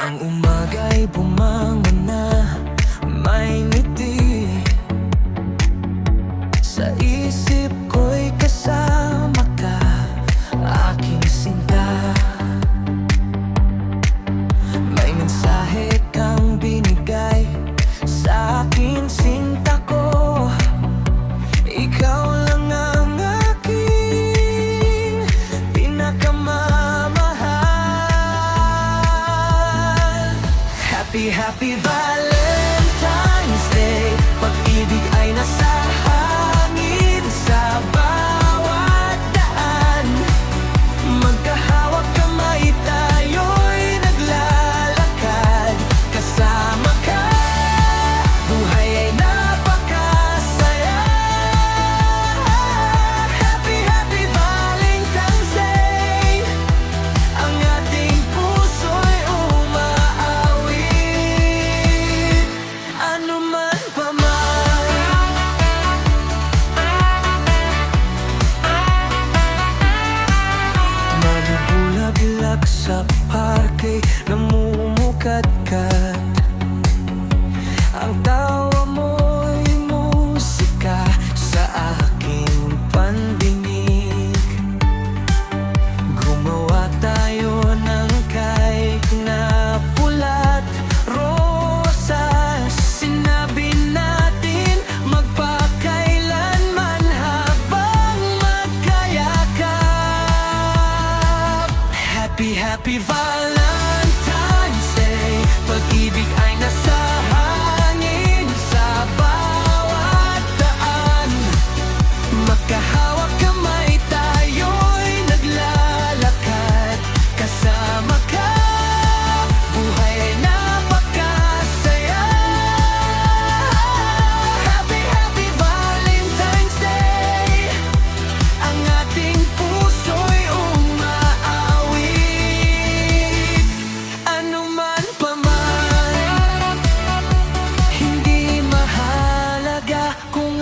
Ang umaga'y bumangon na may ngiti. Sa isip ko'y kasama ka, aking sinta. May mensahe kang binigay sa akin, sinta ko. Ikaw lang ang aking pinakamamahal. Happy, happy Valentine's Day. Pag-ibig ay nasa hangin sa bawat daan. Magkahawak kamay, tayo'y naglalakad. Kasama ka, buhay ay napakasaya. Happy, happy Valentine's Day. Ang ating puso'y umaawit, ano man pa man. Mabubulag-lag sa parke, namumukadkad. Ang tawa mo'y musika sa aking pandinig. Gumawa tayo ng cake na pula't rosas. Sinabi natin magpakailanman habang magkayakap. Happy, happy Valentine's Day. Pag-ibig ay nasa hangin sa bawat daan. Magkahawak kamay, tayo'y naglalakad. Kasama ka, buhay ay napakasaya. Happy, happy Valentine's Day. Ang ating puso'y umaawit, ano man pa man. Hindi mahalaga kung